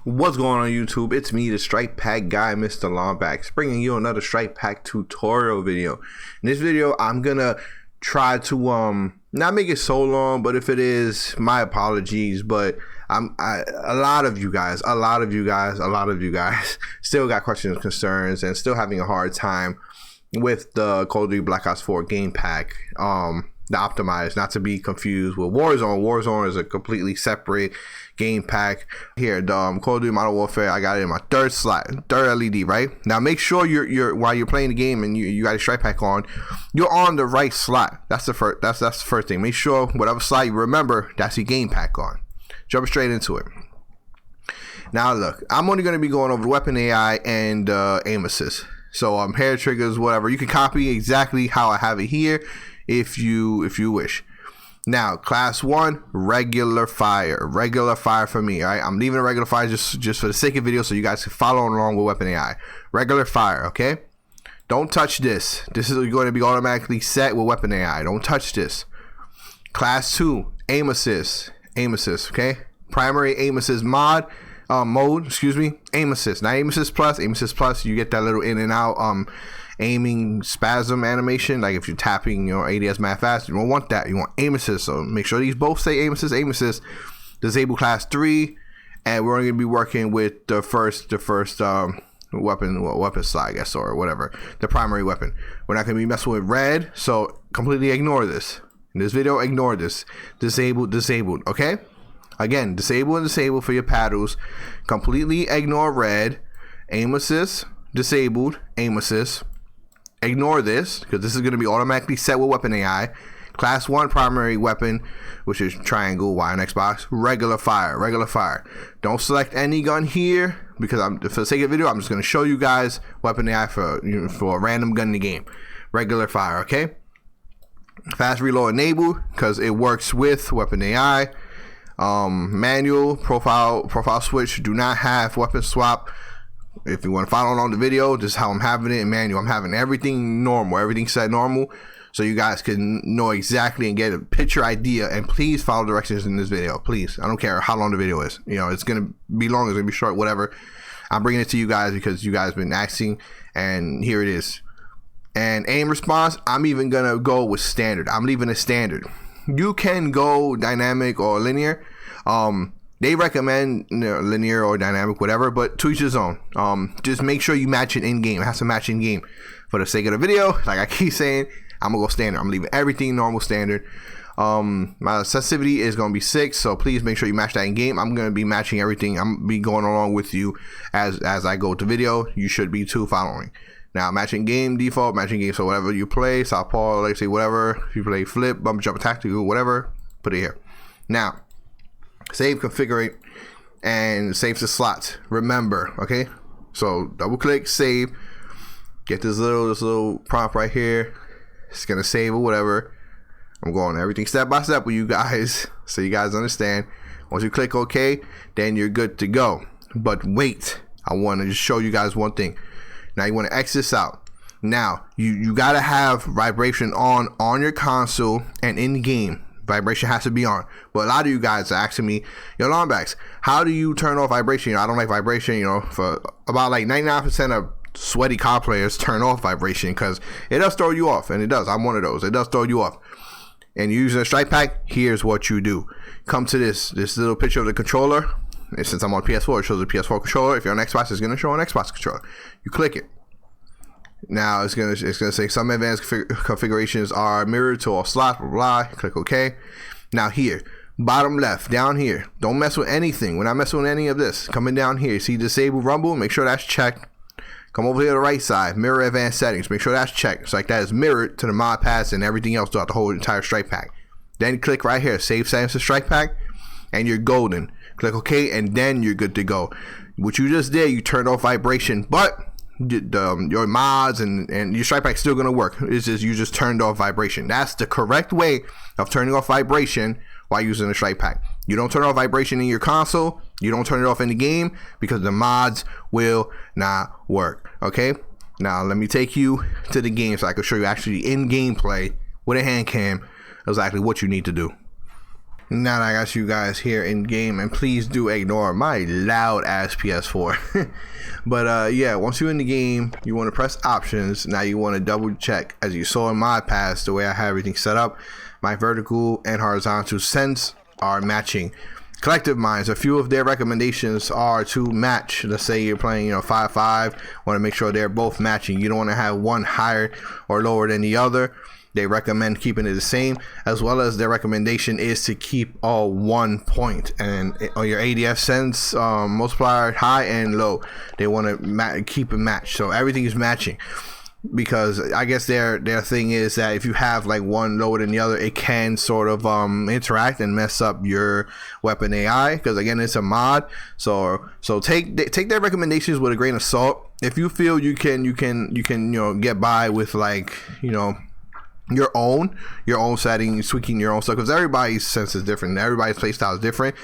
What's going on YouTube? It's me, the Strike Pack guy, Mr. Longback, bringing you another Strike Pack tutorial video. In this video, I'm gonna try to not make it so long, but if it is, my apologies. But a lot of you guys still got questions and concerns and still having a hard time with the Call of Duty Black Ops 4 game pack. The optimized, not to be confused with Warzone. Warzone is a completely separate game pack. Here, the Call of Duty Modern Warfare, I got it in my third slot, third LED. Right now, make sure you're while you're playing the game and you got a strike pack on, you're on the right slot. That's the first. That's the first thing. Make sure whatever slot you remember, that's your game pack on. Jump straight into it. Now look, I'm only going to be going over the weapon AI and aim assist. So hair triggers, whatever. You can copy exactly how I have it here if you wish. Now, class 1, regular fire for me. All right, I'm leaving a regular fire just for the sake of video, so you guys can follow along with weapon AI. Regular fire, okay? Don't touch this. This is going to be automatically set with weapon AI. Don't touch this. Class 2, aim assist, okay? Primary aim assist mode, aim assist, not aim assist plus. You get that little in and out aiming spasm animation, like if you're tapping your ADS mad fast. You don't want that. You want aim assist. So make sure these both say aim assist. Disable class 3, and we're only gonna be working with the first weapon slot, I guess, or whatever, the primary weapon. We're not gonna be messing with red, so completely ignore this. In this video, ignore this. Disabled, okay? Again, disable and disable for your paddles. Completely ignore red. Aim assist, disabled, aim assist. Ignore this, because this is going to be automatically set with weapon AI. Class 1 primary weapon, which is triangle, Y on Xbox. Regular fire. Don't select any gun here, because for the sake of the video, I'm just going to show you guys weapon AI for a random gun in the game. Regular fire, okay? Fast reload enabled, because it works with weapon AI. Manual profile switch. Do not have weapon swap. If you want to follow along the video, this is how I'm having it in manual. I'm having everything normal, everything set normal, so you guys can know exactly and get a picture idea. And please follow directions in this video, please. I don't care how long the video is. You know, it's gonna be long, it's gonna be short, whatever. I'm bringing it to you guys because you guys been asking, and here it is. And aim response, I'm even gonna go with standard. I'm leaving it standard. You can go dynamic or linear. They recommend linear or dynamic, whatever, but to each his own. Just make sure you match it in game. It has to match in game. For the sake of the video, like I keep saying, I'm gonna go standard. I'm leaving everything normal standard. My sensitivity is gonna be 6, so please make sure you match that in game. I'm gonna be matching everything. I'm gonna be going along with you as I go to video. You should be too following. Now, matching game default, matching game. So whatever you play, southpaw, like say whatever. If you play flip, bump, jump, tactical, whatever, put it here. Now, save, configure, and save the slots. Remember, okay? So double click, save. Get this little prompt right here. It's gonna save or whatever. I'm going everything step by step with you guys, so you guys understand. Once you click OK, then you're good to go. But wait, I want to just show you guys one thing. Now you want to X this out. Now you gotta have vibration on your console and in game. Vibration has to be on. But a lot of you guys are asking me, yo, Longbacks, how do you turn off vibration? You know, I don't like vibration. You know, for about like 99% of sweaty COD players turn off vibration because it does throw you off, and it does. I'm one of those. It does throw you off. And you're using a strike pack, here's what you do. Come to this little picture of the controller. And since I'm on PS4, it shows the PS4 controller. If you're on Xbox, it's gonna show an Xbox controller. You click it. Now it's gonna say some advanced configurations are mirrored to all slots, blah, blah, blah. Click OK. Now here, bottom left, down here, don't mess with anything. We're not messing with any of this. Coming down here, see disable rumble, make sure that's checked. Come over here to the right side, mirror advanced settings, make sure that's checked. It's like that is mirrored to the mod pass and everything else throughout the whole entire strike pack. Then click right here, save settings to strike pack, and you're golden. Click OK, and then you're good to go. What you just did, you turned off vibration, but your mods and your strike pack still gonna work. It's just you just turned off vibration. That's the correct way of turning off vibration while using the strike pack. You don't turn off vibration in your console. You don't turn it off in the game because the mods will not work. Okay. Now let me take you to the game so I can show you actually in gameplay with a hand cam exactly what you need to do. Now that I got you guys here in game, and please do ignore my loud ass PS4. But yeah, once you're in the game, you want to press options. Now you want to double check, as you saw in my past, the way I have everything set up, my vertical and horizontal sense are matching. Collective Minds, a few of their recommendations are to match. Let's say you're playing, 5-5, want to make sure they're both matching. You don't want to have one higher or lower than the other. They recommend keeping it the same, as well as their recommendation is to keep all 1 point, and on your ADS sense multiplier, high and low, they want to keep it matched, so everything is matching. Because I guess their thing is that if you have like one lower than the other, it can sort of interact and mess up your weapon AI, because again, it's a mod. So take their recommendations with a grain of salt. If you feel you can get by with like your own settings, tweaking your own stuff, because everybody's sense is different, everybody's playstyle is different.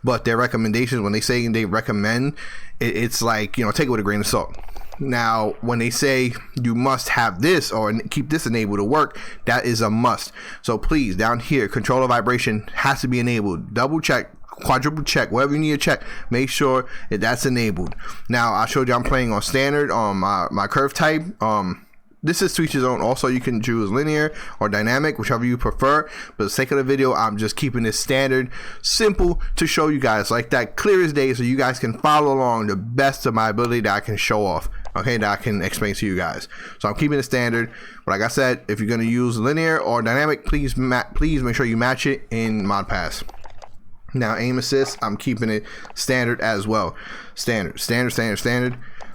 But their recommendations, when they say they recommend, it's like, take it with a grain of salt. Now, when they say you must have this or keep this enabled to work, that is a must. So please, down here, controller vibration has to be enabled. Double check, quadruple check, whatever you need to check, make sure that that's enabled. Now, I showed you I'm playing on standard on my curve type. This is to each his own. Also, you can choose linear or dynamic, whichever you prefer. But for the sake of the video, I'm just keeping this standard, simple to show you guys, like that, clear as day, so you guys can follow along the best of my ability that I can show off. Okay, that I can explain to you guys. So I'm keeping it standard. But like I said, if you're going to use linear or dynamic, please make sure you match it in Mod Pass. Now, aim assist, I'm keeping it standard as well. Standard.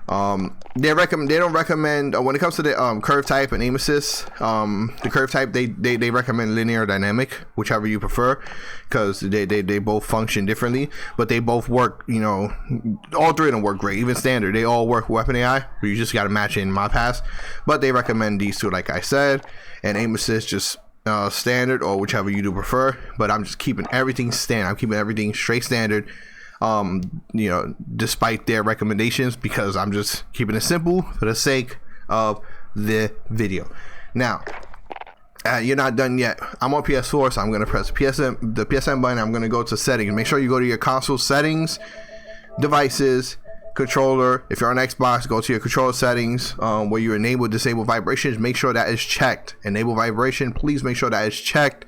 They don't recommend when it comes to the curve type and aim assist. The curve type, they recommend linear or dynamic, whichever you prefer, because they both function differently, but they both work. All three of them work great. Even standard, they all work weapon AI. But you just got to match it in My Pass. But they recommend these two, like I said, and aim assist just standard or whichever you do prefer. But I'm just keeping everything standard. I'm keeping everything straight standard. Despite their recommendations, because I'm just keeping it simple for the sake of the video. Now, you're not done yet. I'm on PS4, so I'm going to press the PSN button. I'm going to go to settings. Make sure you go to your console settings, devices, controller. If you're on Xbox, go to your controller settings where you enable disable vibrations. Make sure that is checked. Enable vibration, please make sure that is checked.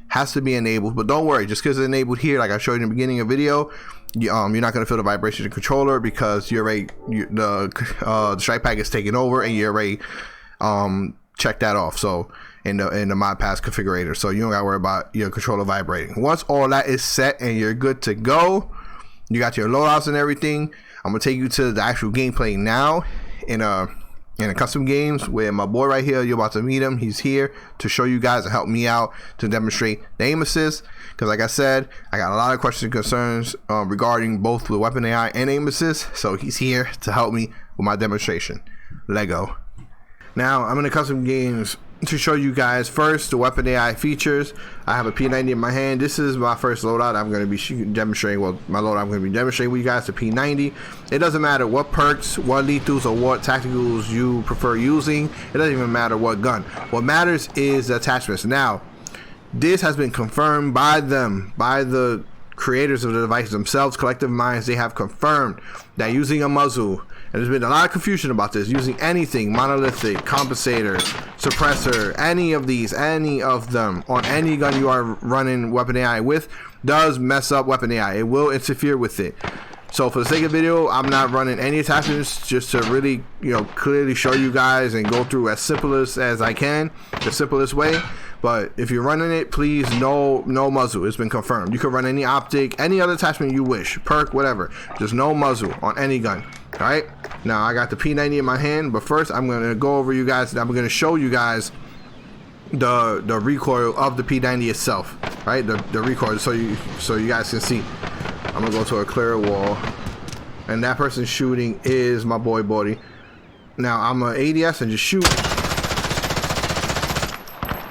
Has to be enabled, but don't worry, just because it's enabled here, like I showed you in the beginning of the video, you're not going to feel the vibration in the controller, because the strike pack is taken over and you already check that off. So in the Mod Pass configurator, so you don't got to worry about your controller vibrating. Once all that is set and you're good to go, you got your loadouts and everything, I'm gonna take you to the actual gameplay now in a custom games where my boy right here, you're about to meet him. He's here to show you guys and help me out to demonstrate the aim assist, because like I said, I got a lot of questions and concerns regarding both the weapon AI and aim assist, so he's here to help me with my demonstration. Lego. Now I'm in the custom games to show you guys first the weapon AI features. I have a P90 in my hand. This is my first loadout. I'm going to be demonstrating, my loadout I'm going to be demonstrating with you guys, the P90. It doesn't matter what perks, what lethals, or what tacticals you prefer using. It doesn't even matter what gun. What matters is the attachments. Now, this has been confirmed by the creators of the device themselves, Collective Minds. They have confirmed that using a muzzle, and there's been a lot of confusion about this, using anything, monolithic, compensator, suppressor, any of them on any gun you are running weapon AI with, does mess up weapon AI. It will interfere with it. So for the sake of video, I'm not running any attachments, just to really clearly show you guys and go through as simplest as I can, the simplest way. But if you're running it, please no muzzle. It's been confirmed. You can run any optic, any other attachment you wish, perk, whatever, just no muzzle on any gun. All right, now I got the P90 in my hand, but first I'm going to go over you guys, and I'm going to show you guys the recoil of the P90 itself. Right, the recoil, so you guys can see. I'm gonna go to a clear wall, and that person shooting is my boy Bodhi. Now I'm an ADS and just shoot.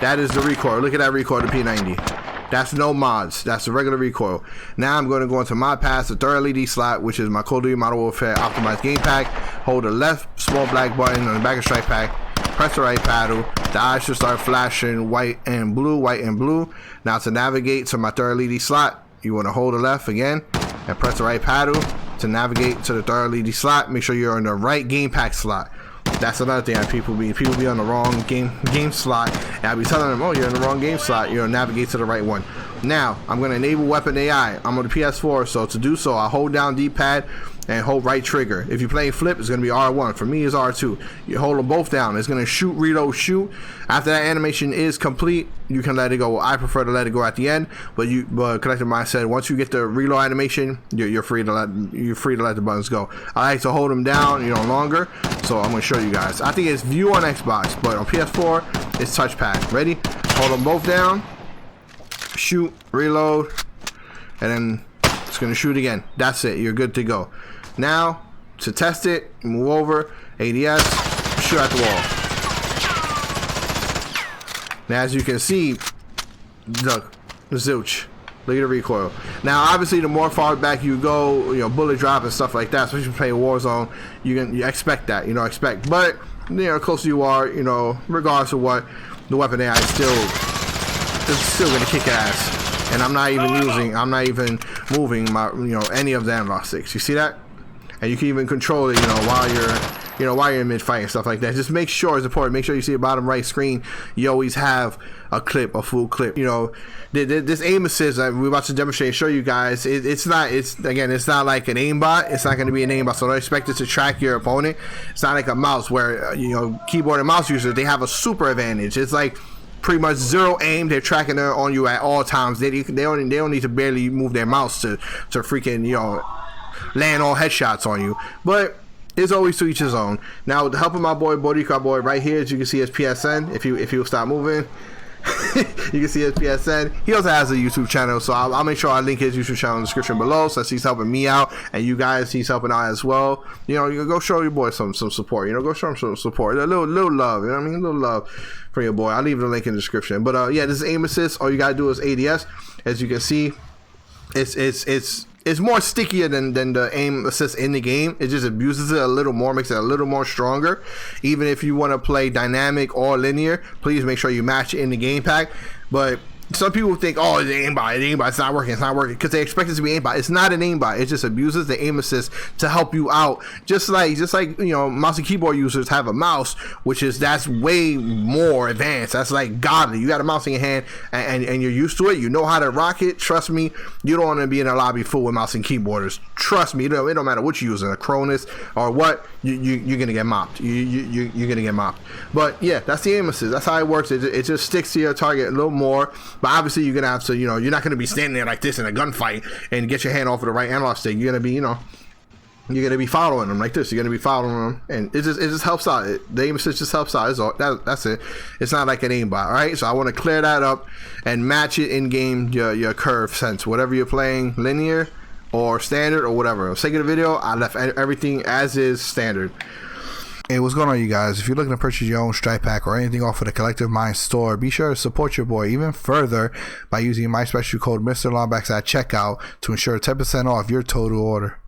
That is the recoil. Look at that recoil, the P90. That's no mods. That's the regular recoil. Now I'm going to go into Mod Pass, the third LED slot, which is my Call of Duty Modern Warfare Optimized Game Pack. Hold the left small black button on the back of strike pack. press the right paddle, the eyes should start flashing white and blue, white and blue. Now to navigate to my third LED slot, you want to hold the left again and press the right paddle to navigate to the third LED slot. Make sure you're in the right game pack slot. That's another thing that people be on the wrong game slot, and I'll be telling them, oh, you're in the wrong game slot, you're gonna navigate to the right one. Now I'm gonna enable weapon AI. I'm on the PS4, so to do so I hold down D-pad and hold right trigger. If you're playing flip, it's gonna be R1. For me, it's R2. You hold them both down. It's gonna shoot, reload, shoot. After that animation is complete, you can let it go. I prefer to let it go at the end, but Collective Mind said once you get the reload animation, you're free to let the buttons go. I like to hold them down, longer. So I'm gonna show you guys. I think it's view on Xbox, but on PS4, it's touchpad. Ready? Hold them both down. Shoot, reload, and then it's gonna shoot again. That's it. You're good to go. Now to test it, move over, ADS, shoot at the wall. Now as you can see, look, zilch. Look at the recoil. Now obviously the more far back you go, bullet drop and stuff like that, especially if you play Warzone, you expect that, but the closer you are, regardless of what, the weapon AI is still gonna kick ass. And I'm not even moving my any of the analog sticks. You see that? And you can even control it while you're in mid fight and stuff like that. Just make sure it's important. Make sure you see the bottom right screen. You always have a full clip. This aim assist that we're about to demonstrate and show you guys, it's not like an aimbot. It's not going to be an aimbot, so don't expect it to track your opponent. It's not like a mouse where keyboard and mouse users, they have a super advantage. It's like pretty much zero aim. They're tracking it on you at all times. They don't need to barely move their mouse to freaking land all headshots on you. But it's always to each his own. Now with the help of my boy Bodycar Boy right here, as you can see his PSN, if he'll stop moving, you can see his PSN. He also has a YouTube channel, so I'll make sure I link his YouTube channel in the description below, since he's helping me out and you guys, he's helping out as well. You go show your boy some support. Go show him some support, a little love. A little love for your boy. I'll leave the link in the description. But yeah, this is aim assist. All you gotta do is ADS. As you can see, it's more stickier than the aim assist in the game. It just abuses it a little more, makes it a little more stronger. Even if you want to play dynamic or linear, please make sure you match it in the game pack. But some people think, oh, it's an aimbot, it's not working, because they expect it to be aimbot. It's not an aimbot. It just abuses the aim assist to help you out. Just like mouse and keyboard users have a mouse, that's way more advanced. That's like godly. You got a mouse in your hand and you're used to it. You know how to rock it. Trust me, you don't want to be in a lobby full with mouse and keyboarders. Trust me, it don't matter what you're using, a Cronus or what, you're gonna get mopped. You're gonna get mopped. But yeah, that's the aim assist. That's how it works. It just sticks to your target a little more. But obviously you're gonna have to, you're not gonna be standing there like this in a gunfight and get your hand off of the right analog stick. You're gonna be, you're gonna be following them like this. You're gonna be following them, and it just helps out. The aim assist just helps out. That's it. It's not like an aimbot. All right. So I want to clear that up and match it in game. Your curve sense, whatever you're playing, linear or standard or whatever. For the sake of the video, I left everything as is standard. Hey, what's going on, you guys? If you're looking to purchase your own strike pack or anything off of the Collective Mind store, be sure to support your boy even further by using my special code Mr. Longbacks at checkout to ensure 10% off your total order.